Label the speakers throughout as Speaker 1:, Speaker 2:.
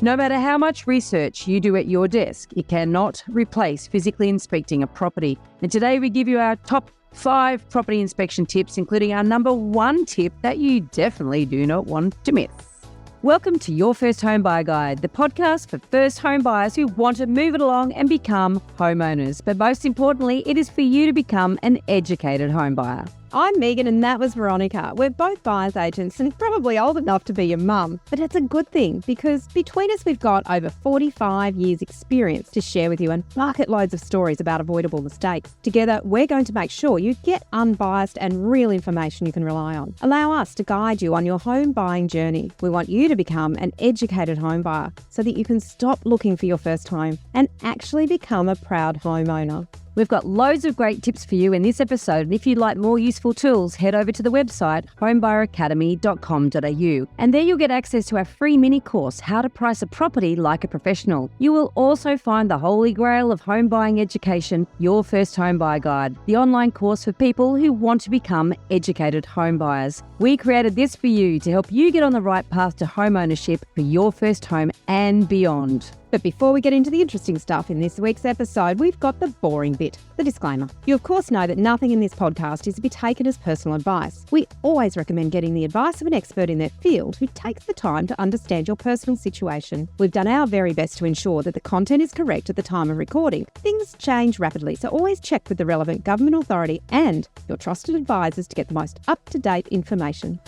Speaker 1: No matter how much research you do at your desk, it cannot replace physically inspecting a property. And today we give you our top 5 property inspection tips, including our number 1 tip that you definitely do not want to miss. Welcome to Your First Home Buyer Guide, the podcast for first home buyers who want to move it along and become homeowners. But most importantly, it is for you to become an educated home buyer.
Speaker 2: I'm Meighan and that was Veronica. We're both buyer's agents and probably old enough to be your mum. But it's a good thing because between us we've got over 45 years experience to share with you and bucket loads of stories about avoidable mistakes. Together we're going to make sure you get unbiased and real information you can rely on. Allow us to guide you on your home buying journey. We want you to become an educated home buyer so that you can stop looking for your first home and actually become a proud homeowner.
Speaker 1: We've got loads of great tips for you in this episode, and if you'd like more useful tools, head over to the website homebuyeracademy.com.au, and there you'll get access to our free mini course, How to Price a Property Like a Professional. You will also find the holy grail of home buying education, Your First Home Buyer Guide, the online course for people who want to become educated home buyers. We created this for you to help you get on the right path to home ownership for your first home and beyond.
Speaker 2: But before we get into the interesting stuff in this week's episode, we've got the boring bit, the disclaimer. You of course know that nothing in this podcast is to be taken as personal advice. We always recommend getting the advice of an expert in their field who takes the time to understand your personal situation. We've done our very best to ensure that the content is correct at the time of recording. Things change rapidly, so always check with the relevant government authority and your trusted advisors to get the most up-to-date information.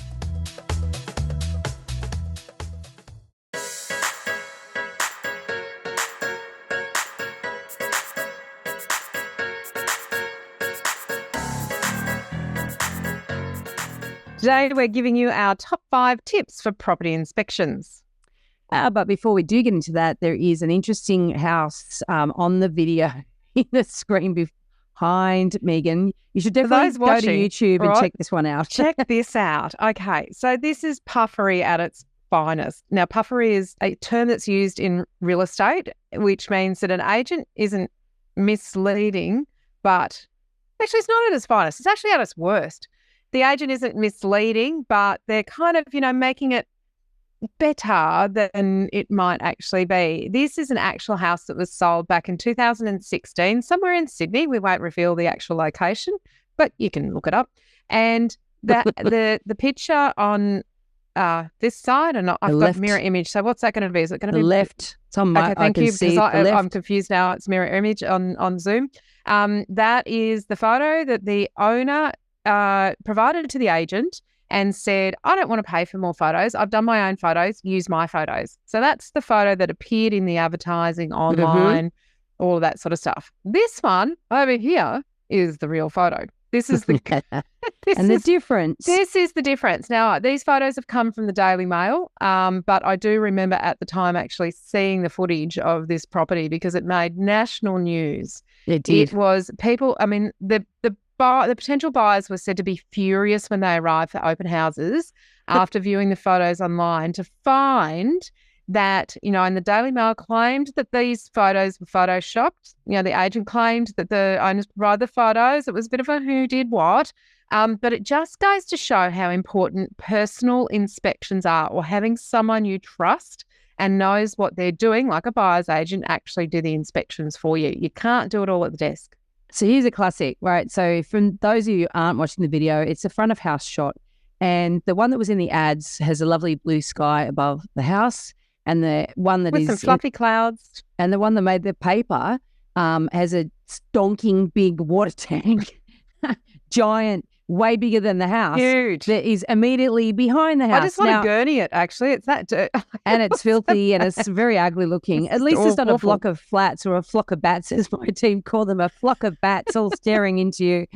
Speaker 2: Today, we're giving you our top 5 tips for property inspections.
Speaker 1: But before we do get into that, there is an interesting house on the video in the screen behind Meighan. You should definitely go to YouTube and check this one out.
Speaker 2: Check this out. Okay, so this is puffery at its finest. Now, puffery is a term that's used in real estate, which means that an agent isn't misleading, but actually it's not at its finest. It's actually at its worst. The agent isn't misleading, but they're kind of, making it better than it might actually be. This is an actual house that was sold back in 2016, somewhere in Sydney. We won't reveal the actual location, but you can look it up. And the picture on this side, and I've got mirror image. So what's that going to be? Is it going to be
Speaker 1: left? It's on my.
Speaker 2: Okay, thank you.
Speaker 1: Because
Speaker 2: I'm confused now. It's mirror image on Zoom. That is the photo that the owner provided to the agent and said, I don't want to pay for more photos. I've done my own photos. Use my photos. So that's the photo that appeared in the advertising online, all of that sort of stuff. This one over here is the real photo. This is the
Speaker 1: the difference.
Speaker 2: This is the difference. Now, these photos have come from the Daily Mail, but I do remember at the time actually seeing the footage of this property because it made national news.
Speaker 1: It did.
Speaker 2: It was people, the potential buyers were said to be furious when they arrived for open houses after viewing the photos online to find that, and the Daily Mail claimed that these photos were photoshopped. The agent claimed that the owners provided the photos. It was a bit of a who did what. But it just goes to show how important personal inspections are, or having someone you trust and knows what they're doing, like a buyer's agent, actually do the inspections for you. You can't do it all at the desk.
Speaker 1: So here's a classic, right? So from those of you who aren't watching the video, it's a front of house shot. And the one that was in the ads has a lovely blue sky above the house. And the one that
Speaker 2: with some fluffy clouds.
Speaker 1: And the one that made the paper has a stonking big water tank, giant, way bigger than the house.
Speaker 2: Huge.
Speaker 1: That is immediately behind the house.
Speaker 2: I just want to gurney it, actually. It's that dirt.
Speaker 1: And it's filthy and it's very ugly looking. At least it's not a flock of flats or a flock of bats, as my team call them, a flock of bats all staring into your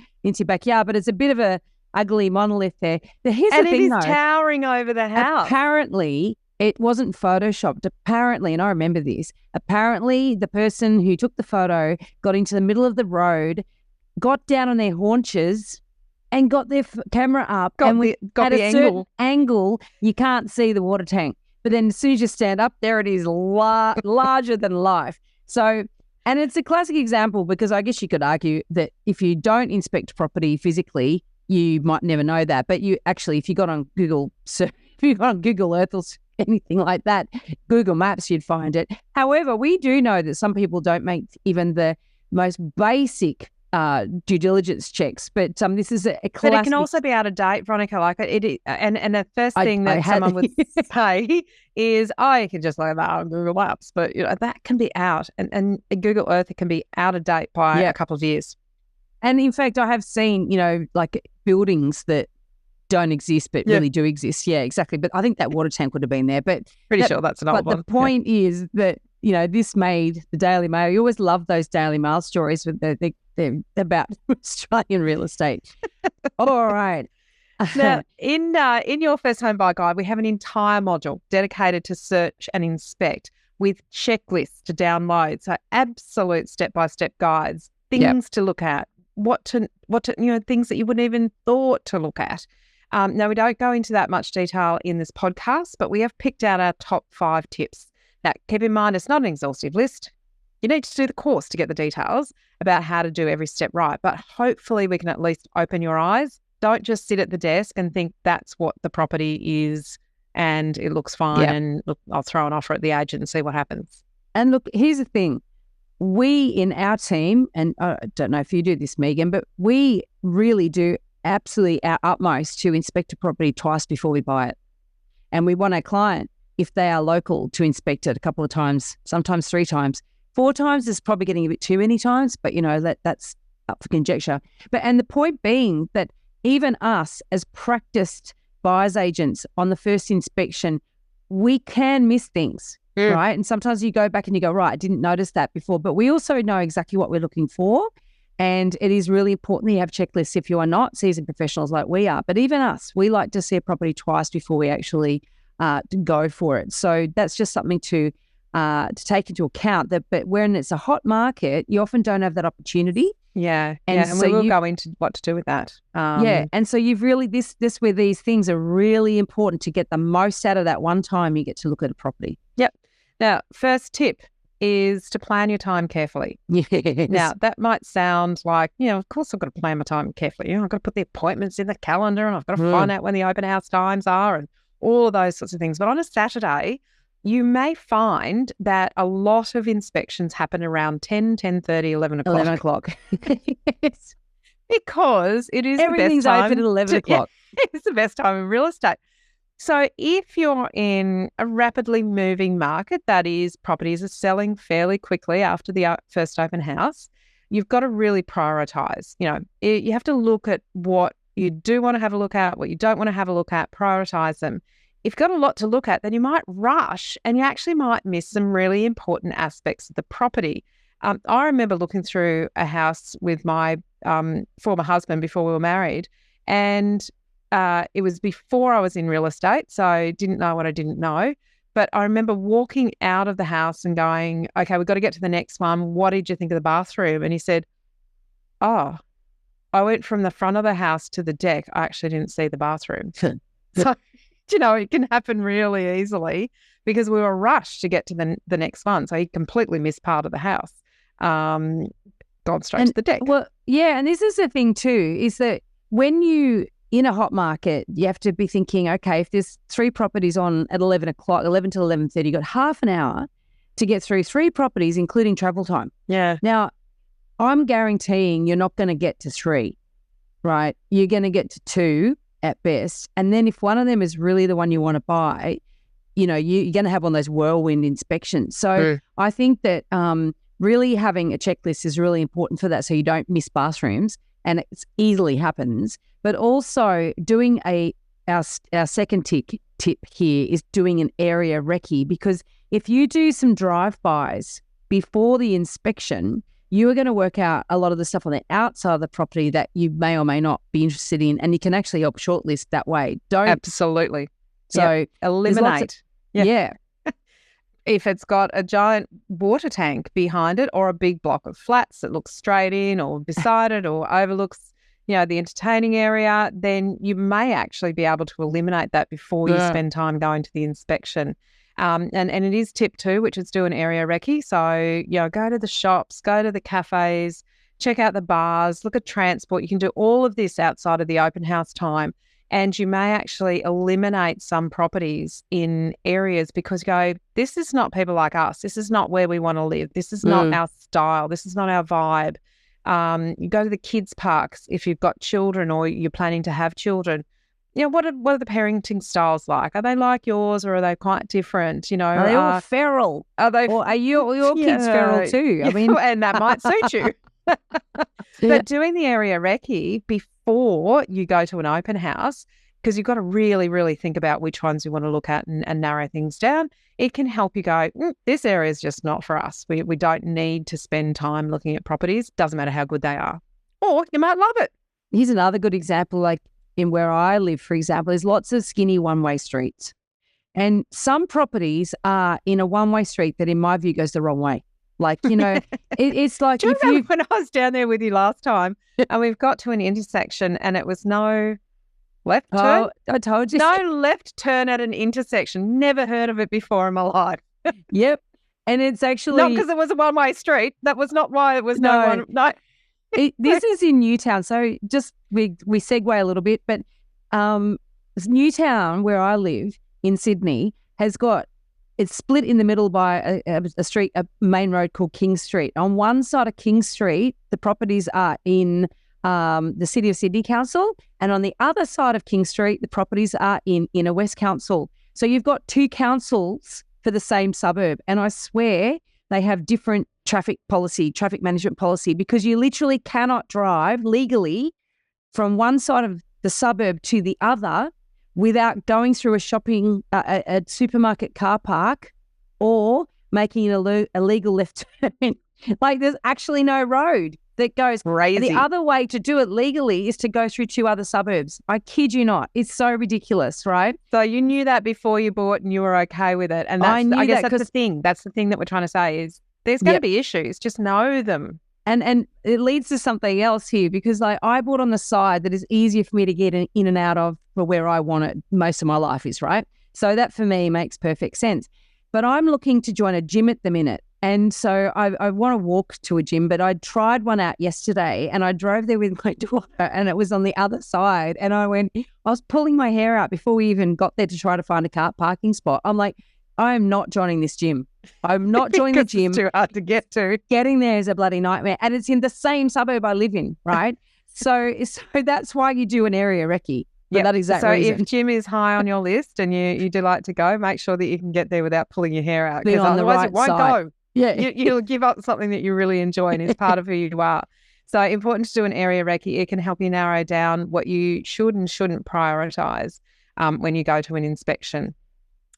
Speaker 1: backyard. But it's a bit of a ugly monolith there. Here's the thing, though.
Speaker 2: And it is towering over the house.
Speaker 1: Apparently, it wasn't photoshopped. Apparently, and I remember this, apparently the person who took the photo got into the middle of the road, got down on their haunches and got their camera up.
Speaker 2: Got
Speaker 1: at
Speaker 2: the
Speaker 1: a certain angle, you can't see the water tank. But then as soon as you stand up, there it is, larger than life. So, and it's a classic example because I guess you could argue that if you don't inspect property physically, you might never know that. But you actually, if you got on Google Earth anything like that. Google Maps, you'd find it. However, we do know that some people don't make even the most basic due diligence checks, but this is a classic.
Speaker 2: But it can also be out of date, Veronica. Like and the first thing that someone would say is, "Oh, you can just look at that on Google Maps," but that can be out, and Google Earth, it can be out of date by a couple of years.
Speaker 1: And in fact, I have seen like buildings that don't exist but really do exist. Yeah, exactly. But I think that water tank would have been there. But
Speaker 2: pretty sure that's an old one.
Speaker 1: But the point is that this made the Daily Mail. You always love those Daily Mail stories with they're about Australian real estate. All right.
Speaker 2: Now, in your first home buy guide, we have an entire module dedicated to search and inspect with checklists to download. So absolute step-by-step guides, things to look at, what to things that you wouldn't even thought to look at. Now, we don't go into that much detail in this podcast, but we have picked out our top 5 tips. Now, keep in mind, it's not an exhaustive list. You need to do the course to get the details about how to do every step right. But hopefully we can at least open your eyes. Don't just sit at the desk and think that's what the property is and it looks fine and look, I'll throw an offer at the agent and see what happens.
Speaker 1: And look, here's the thing. We in our team, and I don't know if you do this, Meighan, but we really do absolutely our utmost to inspect a property twice before we buy it. And we want our client, if they are local, to inspect it a couple of times, sometimes 3 times. 4 times is probably getting a bit too many times, but that's up for conjecture. And the point being that even us as practiced buyer's agents on the first inspection, we can miss things, right? And sometimes you go back and you go, right, I didn't notice that before, but we also know exactly what we're looking for. And it is really important that you have checklists if you are not seasoned professionals like we are. But even us, we like to see a property twice before we actually go for it. So that's just something to take into account. But when it's a hot market, you often don't have that opportunity.
Speaker 2: And so we will go into what to do with that.
Speaker 1: And so you've really this where these things are really important to get the most out of that one time you get to look at a property.
Speaker 2: Yep. Now, first tip is to plan your time carefully.
Speaker 1: Yes.
Speaker 2: Now, that might sound like, of course I've got to plan my time carefully. I've got to put the appointments in the calendar and I've got to find out when the open house times are and all of those sorts of things. But on a Saturday, you may find that a lot of inspections happen around 10, 10:30, 11 o'clock.
Speaker 1: 11 o'clock.
Speaker 2: Yes. Because it is
Speaker 1: everything's
Speaker 2: the best time
Speaker 1: open at 11 o'clock.
Speaker 2: It's the best time in real estate. So if you're in a rapidly moving market, that is, properties are selling fairly quickly after the first open house, you've got to really prioritise. You have to look at what you do want to have a look at, what you don't want to have a look at, prioritise them. If you've got a lot to look at, then you might rush and you actually might miss some really important aspects of the property. I remember looking through a house with my former husband before we were married, and it was before I was in real estate, so I didn't know what I didn't know. But I remember walking out of the house and going, okay, we've got to get to the next one. What did you think of the bathroom? And he said, oh, I went from the front of the house to the deck. I actually didn't see the bathroom. So, it can happen really easily because we were rushed to get to the next one. So he completely missed part of the house, gone straight to the deck.
Speaker 1: Well, yeah, and this is the thing too, is that when you in a hot market, you have to be thinking, okay, if there's 3 properties on at 11 o'clock, 11 to 11:30, you've got half an hour to get through 3 properties, including travel time.
Speaker 2: Yeah.
Speaker 1: Now, I'm guaranteeing you're not going to get to 3, right? You're going to get to 2 at best. And then if one of them is really the one you want to buy, you're going to have one of those whirlwind inspections. So I think that really having a checklist is really important for that, so you don't miss bathrooms, and it easily happens. But also doing our second tip here is doing an area recce, because if you do some drive-bys before the inspection, you are going to work out a lot of the stuff on the outside of the property that you may or may not be interested in, and you can actually help shortlist that way.
Speaker 2: Absolutely.
Speaker 1: So
Speaker 2: eliminate.
Speaker 1: Yeah.
Speaker 2: If it's got a giant water tank behind it or a big block of flats that looks straight in or beside it or overlooks, the entertaining area, then you may actually be able to eliminate that before you spend time going to the inspection. And it is tip 2, which is do an area recce. So, go to the shops, go to the cafes, check out the bars, look at transport. You can do all of this outside of the open house time. And you may actually eliminate some properties in areas because you go, this is not people like us. This is not where we want to live. This is not our style. This is not our vibe. You go to the kids' parks if you've got children or you're planning to have children. You know, what are the parenting styles like? Are they like yours or are they quite different? You know,
Speaker 1: Are they all feral?
Speaker 2: Are they?
Speaker 1: Or are your kids feral too? I mean,
Speaker 2: and that might suit you. But doing the area recce before you go to an open house, because you've got to really, really think about which ones you want to look at and narrow things down. It can help you go, this area is just not for us. We don't need to spend time looking at properties. Doesn't matter how good they are. Or you might love it.
Speaker 1: Here's another good example, like in where I live, for example, there's lots of skinny one-way streets. And some properties are in a one-way street that in my view goes the wrong way. Like, you know, it's like
Speaker 2: Do you remember when I was down there with you last time and we've got to an intersection and it was no left turn?
Speaker 1: Oh, I told you.
Speaker 2: No left turn at an intersection. Never heard of it before in my life.
Speaker 1: Yep. And it's actually...
Speaker 2: Not because it was a one-way street. That was not why it was no one... No.
Speaker 1: This is in Newtown. So just we segue a little bit, but Newtown, where I live in Sydney, has got... It's split in the middle by a street, a main road called King Street. On one side of King Street, the properties are in the City of Sydney Council, and on the other side of King Street, the properties are in Inner West Council. So you've got two councils for the same suburb, and I swear they have different traffic management policy, because you literally cannot drive legally from one side of the suburb to the other without going through a supermarket car park or making a legal left turn. Like, there's actually no road that goes.
Speaker 2: Crazy.
Speaker 1: The other way to do it legally is to go through two other suburbs. I kid you not. It's so ridiculous, right?
Speaker 2: So you knew that before you bought and you were okay with it. And I guess that's the thing. That's the thing that we're trying to say is there's going to be issues. Just know them.
Speaker 1: And it leads to something else here, because like I bought on the side that is easier for me to get in and out of for where I want it most of my life is, right? So that for me makes perfect sense. But I'm looking to join a gym at the minute. And so I want to walk to a gym, but I tried one out yesterday and I drove there with my daughter and it was on the other side. And I was pulling my hair out before we even got there to try to find a car parking spot. I'm like, I am not joining this gym. I'm not joining the gym.
Speaker 2: It's too hard to get to.
Speaker 1: Getting there is a bloody nightmare. And it's in the same suburb I live in, right? so that's why you do an area recce. For that exact reason.
Speaker 2: So if gym is high on your list and you do like to go, make sure that you can get there without pulling your hair out.
Speaker 1: Be on the right
Speaker 2: it won't
Speaker 1: side.
Speaker 2: Go.
Speaker 1: Yeah.
Speaker 2: You'll give up something that you really enjoy and is part of who you are. So important to do an area recce. It can help you narrow down what you should and shouldn't prioritise when you go to an inspection.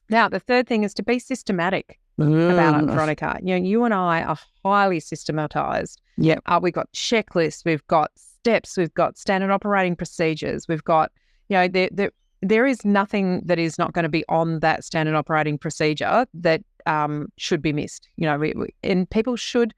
Speaker 2: Now, the third thing is to be systematic about it, Veronica. You know, you and I are highly systematised.
Speaker 1: Yep.
Speaker 2: We've got checklists, we've got steps, we've got standard operating procedures, we've got, you know, there is nothing that is not going to be on that standard operating procedure that should be missed. You know, and people should,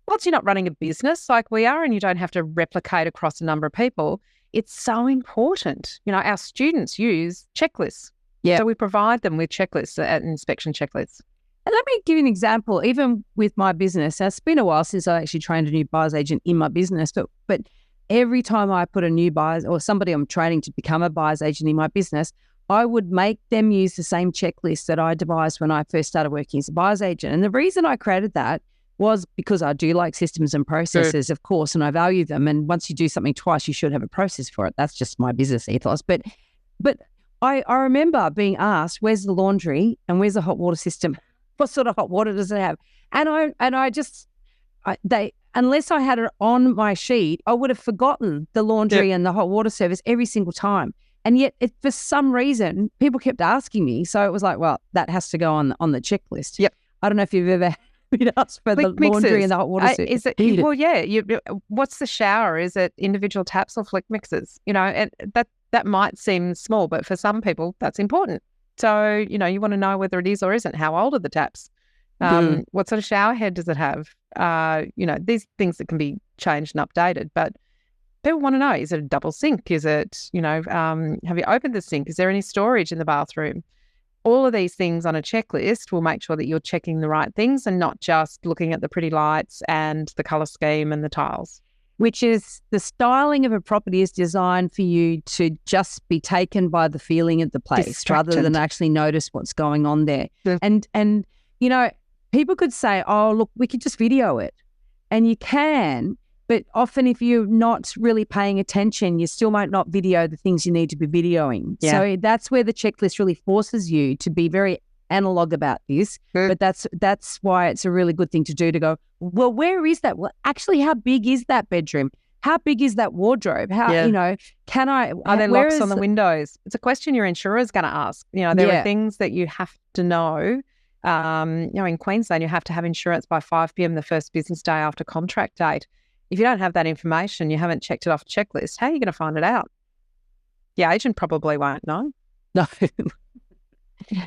Speaker 2: once you're not running a business like we are and you don't have to replicate across a number of people, it's so important. You know, our students use checklists.
Speaker 1: Yeah.
Speaker 2: So we provide them with checklists, inspection checklists.
Speaker 1: And let me give you an example. Even with my business, it's been a while since I actually trained a new buyer's agent in my business, but every time I put a new buyer's or somebody I'm training to become a buyer's agent in my business, I would make them use the same checklist that I devised when I first started working as a buyer's agent. And the reason I created that was because I do like systems and processes, of course, and I value them. And once you do something twice, you should have a process for it. That's just my business ethos. But I remember being asked, where's the laundry and where's the hot water system? What sort of hot water does it have? And unless I had it on my sheet, I would have forgotten the laundry and the hot water service every single time. And yet, for some reason, people kept asking me. So it was like, well, that has to go on the checklist.
Speaker 2: Yep.
Speaker 1: I don't know if you've ever been asked for the laundry and the hot water service.
Speaker 2: Well, yeah. What's the shower? Is it individual taps or flick mixers? You know, and that might seem small, but for some people, that's important. So, you know, you want to know whether it is or isn't. How old are the taps? What sort of shower head does it have? You know, these things that can be changed and updated, but people want to know, is it a double sink? Is it, you know, have you opened the sink? Is there any storage in the bathroom? All of these things on a checklist will make sure that you're checking the right things and not just looking at the pretty lights and the colour scheme and the tiles.
Speaker 1: which is the styling of a property is designed for you to just be taken by the feeling of the place rather than actually notice what's going on there.
Speaker 2: Yeah.
Speaker 1: And you know, people could say, oh, look, we could just video it. And you can, but often if you're not really paying attention, you still might not video the things you need to be videoing.
Speaker 2: Yeah.
Speaker 1: So that's where the checklist really forces you to be very analog about this. But that's why it's a really good thing to do, to go, well, where is that? Well, actually, how big is that bedroom? How big is that wardrobe? How, you know, can I...
Speaker 2: Are there locks on the windows? It's a question your insurer is going to ask. You know, there are things that you have to know. You know, in Queensland, you have to have insurance by 5 p.m. the first business day after contract date. If you don't have that information, you haven't checked it off a checklist, how are you going to find it out? The agent probably won't know.
Speaker 1: No.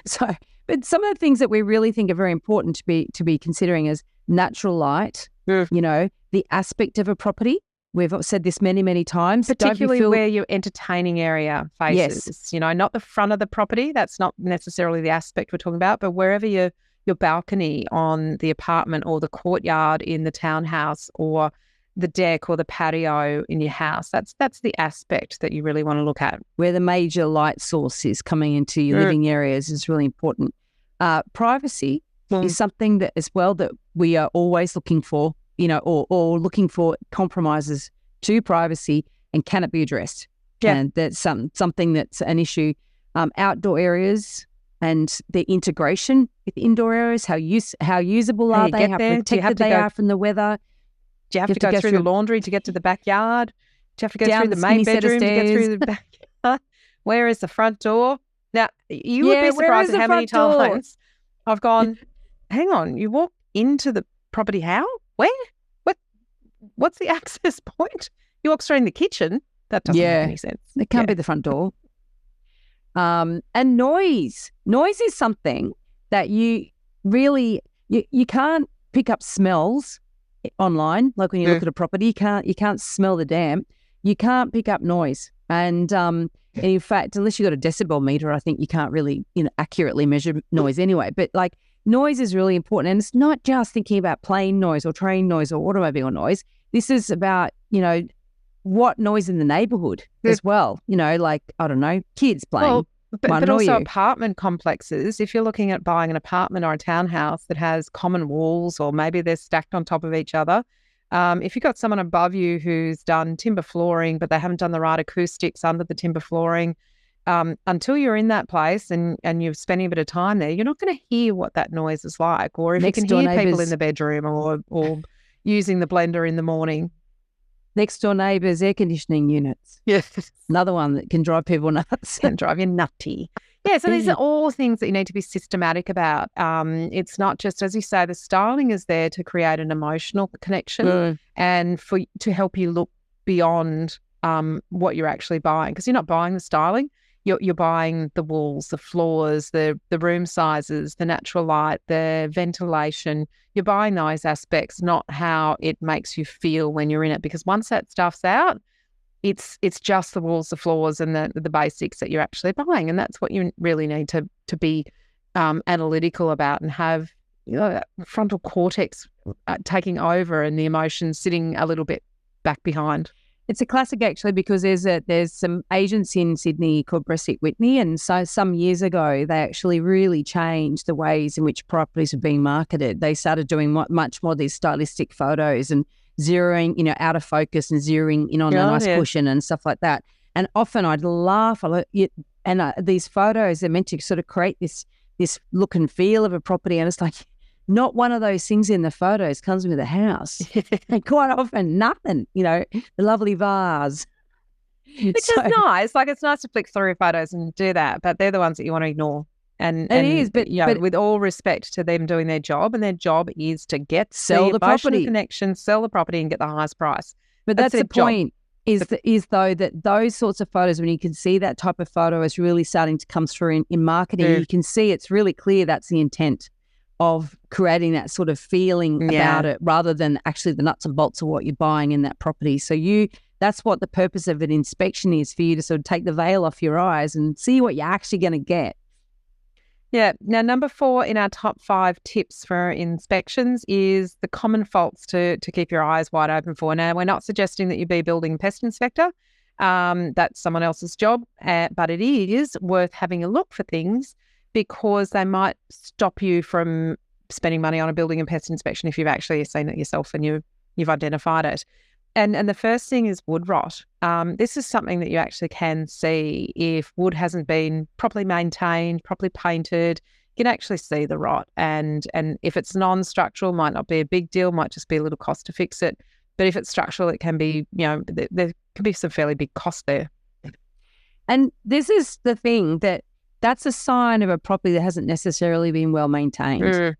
Speaker 1: So, but some of the things that we really think are very important to be considering is natural light, you know, the aspect of a property. We've said this many, many times.
Speaker 2: Particularly where your entertaining area faces.
Speaker 1: Yes.
Speaker 2: You know, not the front of the property. That's not necessarily the aspect we're talking about, but wherever your balcony on the apartment or the courtyard in the townhouse or the deck or the patio in your house, that's the aspect that you really want to look at. Where
Speaker 1: the major light source is coming into your living areas is really important. Privacy is something that as well that we are always looking for, you know, or looking for compromises to privacy, and can it be addressed?
Speaker 2: Yeah.
Speaker 1: And that's something that's an issue. Outdoor areas and the integration with indoor areas, how usable are they, how protected they are from the weather.
Speaker 2: Do you have to go through the laundry to get to the backyard? Do you have to go through the main bedroom to get through the backyard? Where is the front door? Now, you would be surprised at how many times I've gone, hang on, you walk into the property, how? Where? What's the access point? You walk straight in the kitchen. That doesn't make any sense.
Speaker 1: It can't be the front door. And noise. Noise is something that you really, you can't pick up smells online. Like when you look at a property, you can't smell the damp. You can't pick up noise. And in fact, unless you've got a decibel meter, I think you can't really, you know, accurately measure noise anyway. But like, noise is really important. And it's not just thinking about plane noise or train noise or automobile noise. This is about, you know, what noise in the neighbourhood as well. You know, like, I don't know, kids playing.
Speaker 2: Well, but also apartment complexes. If you're looking at buying an apartment or a townhouse that has common walls, or maybe they're stacked on top of each other, if you've got someone above you who's done timber flooring, but they haven't done the right acoustics under the timber flooring, until you're in that place and you're spending a bit of time there, you're not going to hear what that noise is like. Or if you can hear people in the bedroom or using the blender in the morning.
Speaker 1: Next door neighbours' air conditioning units.
Speaker 2: Yes.
Speaker 1: Another one that can drive people nuts.
Speaker 2: Can drive you nutty. Yeah, so these are all things that you need to be systematic about. It's not just, as you say, the styling is there to create an emotional connection and to help you look beyond what you're actually buying, because you're not buying the styling. You're buying the walls, the floors, the room sizes, the natural light, the ventilation. You're buying those aspects, not how it makes you feel when you're in it. Because once that stuff's out, it's just the walls, the floors, and the basics that you're actually buying. And that's what you really need to be analytical about, and have, you know, that frontal cortex taking over and the emotions sitting a little bit back behind.
Speaker 1: It's a classic actually, because there's some agents in Sydney called Bresic Whitney, and so some years ago they actually really changed the ways in which properties were being marketed. They started doing much more these stylistic photos and zeroing, you know, out of focus and zeroing in on a nice cushion and stuff like that. And often I'd laugh, these photos are meant to sort of create this look and feel of a property, and it's like, not one of those things in the photos comes with a house. And quite often nothing, you know, the lovely vase.
Speaker 2: Which is nice. Like, it's nice to flick through photos and do that, but they're the ones that you want to ignore. And
Speaker 1: it is, but
Speaker 2: with all respect to them doing their job, and their job is to
Speaker 1: sell the property
Speaker 2: connection, sell the property, and get the highest price.
Speaker 1: But that's the point. Is that those sorts of photos, when you can see that type of photo is really starting to come through in marketing, you can see it's really clear that's the intent of creating that sort of feeling about it, rather than actually the nuts and bolts of what you're buying in that property. So that's what the purpose of an inspection is, for you to sort of take the veil off your eyes and see what you're actually going to get.
Speaker 2: Yeah. Now, number 4 in our top 5 tips for inspections is the common faults to keep your eyes wide open for. Now, we're not suggesting that you be a building pest inspector. That's someone else's job, but it is worth having a look for things because they might stop you from spending money on a building and pest inspection if you've actually seen it yourself and you've identified it. And the first thing is wood rot. This is something that you actually can see if wood hasn't been properly maintained, properly painted. You can actually see the rot. And if it's non-structural, might not be a big deal, might just be a little cost to fix it. But if it's structural, it can be, there can be some fairly big cost there.
Speaker 1: And this is the thing that's a sign of a property that hasn't necessarily been well maintained.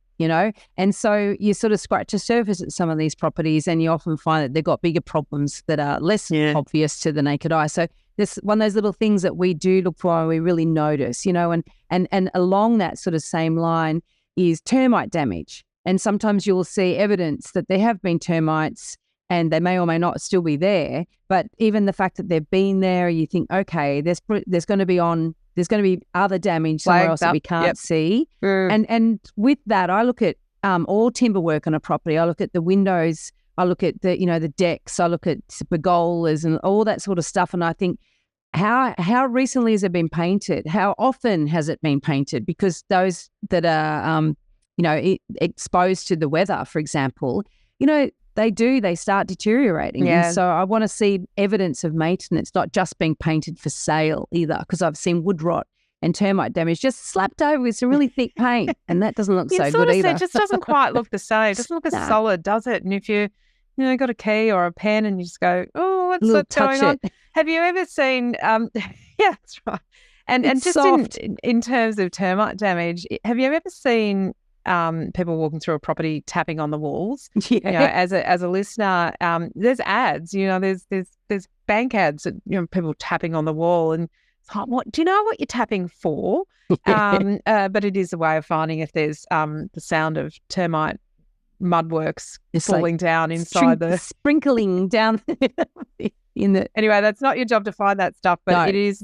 Speaker 1: And so you sort of scratch the surface at some of these properties and you often find that they've got bigger problems that are less obvious to the naked eye. So this one of those little things that we do look for and we really notice, and along that sort of same line is termite damage. And sometimes you'll see evidence that there have been termites and they may or may not still be there. But even the fact that they've been there, you think, okay, there's going to be other damage somewhere else that we can't see. And with that, I look at all timber work on a property. I look at the windows. I look at the decks. I look at pergolas and all that sort of stuff. And I think, how recently has it been painted? How often has it been painted? Because those that are exposed to the weather, for example, they start deteriorating.
Speaker 2: Yeah.
Speaker 1: And so I want to see evidence of maintenance, not just being painted for sale either, because I've seen wood rot and termite damage just slapped over with some really thick paint, and that doesn't look so good either.
Speaker 2: It just doesn't quite look the same. It doesn't look as solid, does it? And if you got a key or a pen and you just go, oh, what's going on? Have you ever seen, yeah, that's right. And just soft. In terms of termite damage, have you ever seen people walking through a property tapping on the walls?
Speaker 1: Yeah.
Speaker 2: As a listener, there's ads. There's bank ads that people tapping on the wall, and it's like, what? Do you know what you're tapping for? But it is a way of finding if there's the sound of termite mudworks falling down inside the
Speaker 1: sprinkling down in the.
Speaker 2: Anyway, that's not your job to find that stuff, but it is.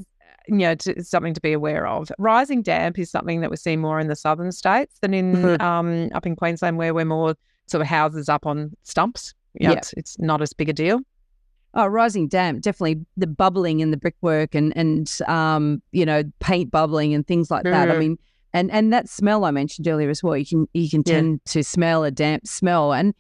Speaker 2: Something to be aware of. Rising damp is something that we see more in the southern states than in up in Queensland, where we're more sort of houses up on stumps. It's not as big a deal.
Speaker 1: Oh, rising damp, definitely the bubbling in the brickwork and paint bubbling and things like that. I mean, and that smell I mentioned earlier as well. You can tend to smell a damp smell, and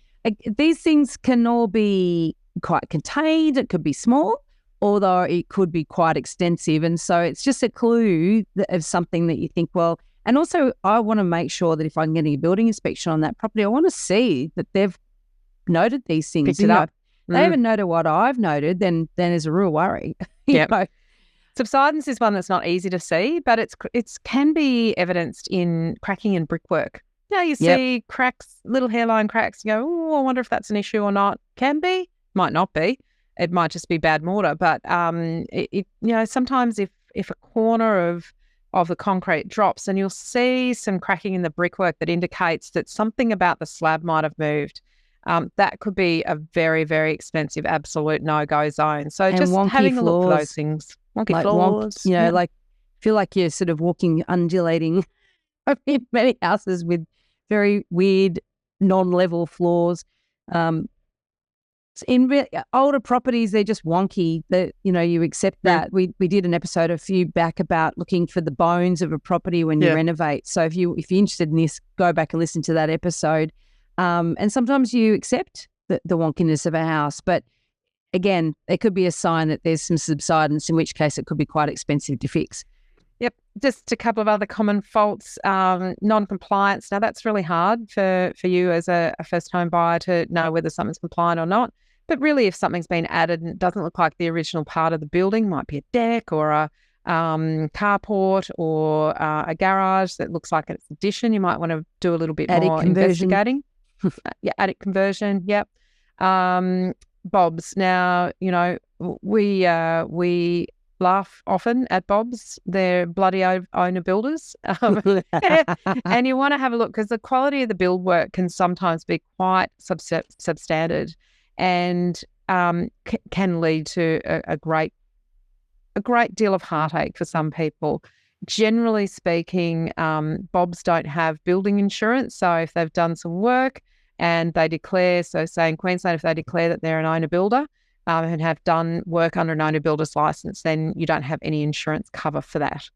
Speaker 1: these things can all be quite contained. It could be small, although it could be quite extensive. And so it's just a clue of something that you think, well, and also I want to make sure that if I'm getting a building inspection on that property, I want to see that they've noted these things.
Speaker 2: Picked it up.
Speaker 1: They haven't noted what I've noted, then there's a real worry.
Speaker 2: Yeah. Subsidence is one that's not easy to see, but it's can be evidenced in cracking in brickwork. You see cracks, little hairline cracks, you go, oh, I wonder if that's an issue or not. Can be, might not be. It might just be bad mortar, but sometimes if a corner of the concrete drops, and you'll see some cracking in the brickwork that indicates that something about the slab might have moved. That could be a very, very expensive absolute no-go zone. So
Speaker 1: and
Speaker 2: just having a look for those things. Wonky floors.
Speaker 1: Like feel like you're sort of walking, undulating in many houses with very weird non-level floors. In older properties, they're just wonky. That you accept that. We did an episode a few back about looking for the bones of a property when you renovate. So if you're interested in this, go back and listen to that episode. And sometimes you accept the wonkiness of a house, but again, it could be a sign that there's some subsidence, in which case it could be quite expensive to fix.
Speaker 2: Yep. Just a couple of other common faults. Non-compliance. Now, that's really hard for you as a first home buyer to know whether something's compliant or not. But really, if something's been added and it doesn't look like the original part of the building, might be a deck or a carport or a garage that looks like it's addition, you might want to do a little bit more investigating. Attic conversion. Yep. Bobs. Now, we laugh often at Bobs. They're bloody owner builders. And you want to have a look because the quality of the build work can sometimes be quite substandard and can lead to a great deal of heartache for some people. generally speaking, Bobs don't have building insurance. So if they've done some work and they declare, so say in Queensland, if they declare that they're an owner-builder and have done work under an owner-builder's licence, then you don't have any insurance cover for that.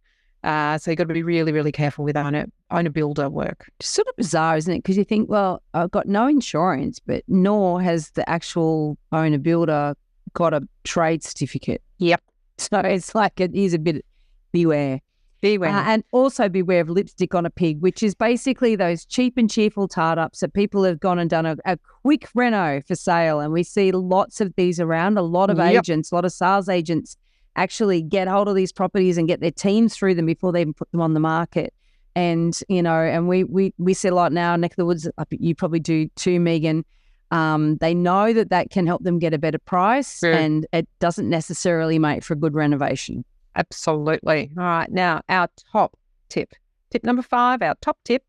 Speaker 2: So you've got to be really, really careful with owner-builder work.
Speaker 1: It's sort of bizarre, isn't it? Because you think, well, I've got no insurance, but nor has the actual owner-builder got a trade certificate.
Speaker 2: Yep.
Speaker 1: So it's like it is a bit beware.
Speaker 2: Beware.
Speaker 1: And also beware of lipstick on a pig, which is basically those cheap and cheerful tart-ups that people have gone and done a quick reno for sale. And we see lots of these around. A lot of agents, a lot of sales agents actually get hold of these properties and get their teams through them before they even put them on the market. And, you know, and we see a lot now, neck of the woods, you probably do too, Meighan. They know that can help them get a better price, and it doesn't necessarily make for a good renovation.
Speaker 2: Absolutely. All right. Now, our top tip number 5, our top tip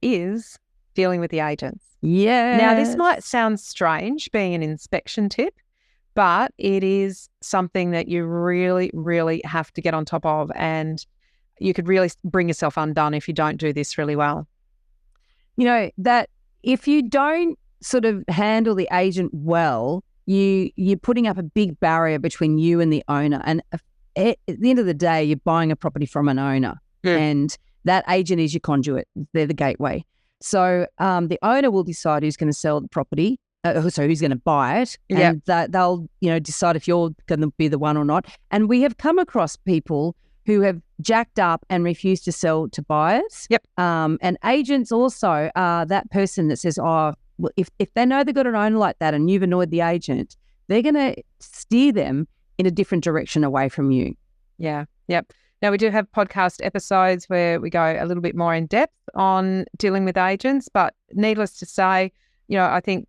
Speaker 2: is dealing with the agents.
Speaker 1: Yeah.
Speaker 2: Now, this might sound strange being an inspection tip, but it is something that you really, really have to get on top of, and you could really bring yourself undone if you don't do this really well.
Speaker 1: You know, that if you don't sort of handle the agent well, you're putting up a big barrier between you and the owner. And at the end of the day, you're buying a property from an owner, and that agent is your conduit. They're the gateway. So the owner will decide who's going to sell the property, who's going to buy it, and they'll decide if you're going to be the one or not. And we have come across people who have jacked up and refused to sell to buyers. And agents also are that person that says, oh, well, if they know they've got an owner like that and you've annoyed the agent, they're going to steer them in a different direction away from you.
Speaker 2: Yeah. Yep. Now, we do have podcast episodes where we go a little bit more in depth on dealing with agents, but needless to say, I think,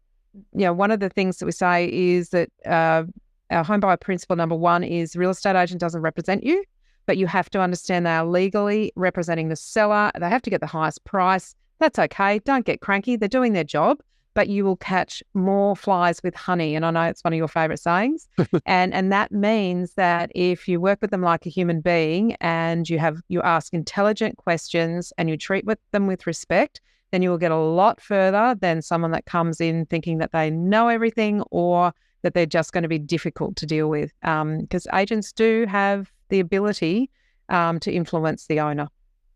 Speaker 2: one of the things that we say is that our home buyer principle number 1 is real estate agent doesn't represent you, but you have to understand they are legally representing the seller. They have to get the highest price. That's okay. Don't get cranky. They're doing their job, but you will catch more flies with honey. And I know it's one of your favourite sayings. and that means that if you work with them like a human being and you ask intelligent questions and you treat them with respect, then you will get a lot further than someone that comes in thinking that they know everything or that they're just going to be difficult to deal with. Because agents do have the ability to influence the owner.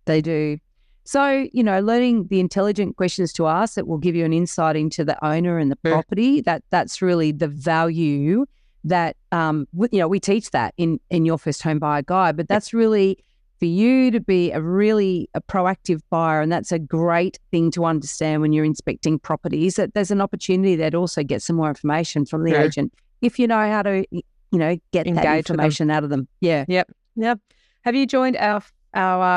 Speaker 1: They do. So, learning the intelligent questions to ask that will give you an insight into the owner and the property, that's really the value that, we teach that in your first home buyer guide, but that's really for you to be a proactive buyer. And that's a great thing to understand when you're inspecting properties, that there's an opportunity there to also get some more information from the agent if you know how to, get
Speaker 2: engage
Speaker 1: that information out of them. Yeah.
Speaker 2: Yep. Have you joined our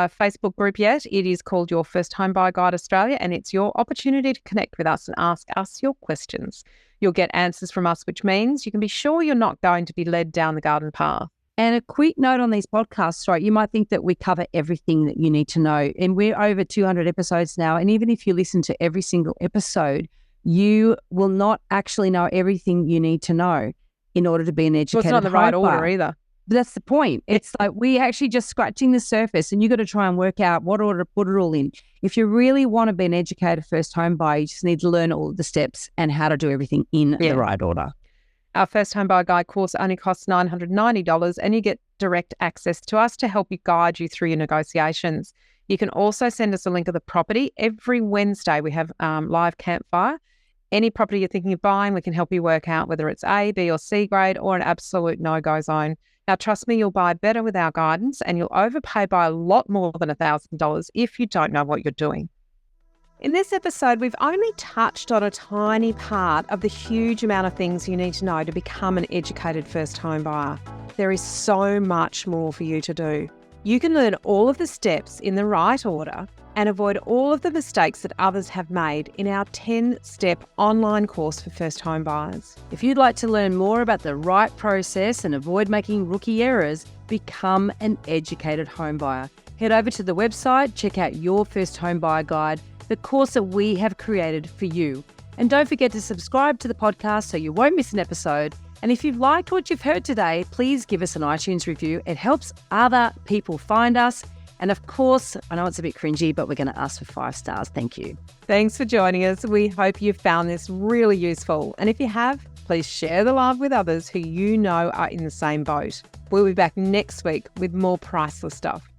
Speaker 2: Facebook group yet? It is called Your First Home Buyer Guide Australia, and it's your opportunity to connect with us and ask us your questions. You'll get answers from us, which means you can be sure you're not going to be led down the garden path.
Speaker 1: And a quick note on these podcasts, right? You might think that we cover everything that you need to know, and we're over 200 episodes now. And even if you listen to every single episode, you will not actually know everything you need to know in order to be an educated
Speaker 2: home buyer. Well, it's not the right order either.
Speaker 1: But that's the point. It's like we actually just scratching the surface, and you got to try and work out what order to put it all in. If you really want to be an educated first home buyer, you just need to learn all of the steps and how to do everything in the right order.
Speaker 2: Our First Home Buyer Guide course only costs $990, and you get direct access to us to help you guide you through your negotiations. You can also send us a link of the property. Every Wednesday we have live campfire. Any property you're thinking of buying, we can help you work out whether it's A, B or C grade or an absolute no-go zone. Now, trust me, you'll buy better with our guidance, and you'll overpay by a lot more than $1,000 if you don't know what you're doing. In this episode, we've only touched on a tiny part of the huge amount of things you need to know to become an educated first home buyer. There is so much more for you to do. You can learn all of the steps in the right order and avoid all of the mistakes that others have made in our 10-step online course for first home buyers.
Speaker 1: If you'd like to learn more about the right process and avoid making rookie errors, become an educated home buyer. Head over to the website, check out Your First Home Buyer Guide, the course that we have created for you. And don't forget to subscribe to the podcast so you won't miss an episode. And if you've liked what you've heard today, please give us an iTunes review. It helps other people find us And of course, I know it's a bit cringy, but we're going to ask for 5 stars. Thank you.
Speaker 2: Thanks for joining us. We hope you found this really useful. And if you have, please share the love with others who you know are in the same boat. We'll be back next week with more priceless stuff.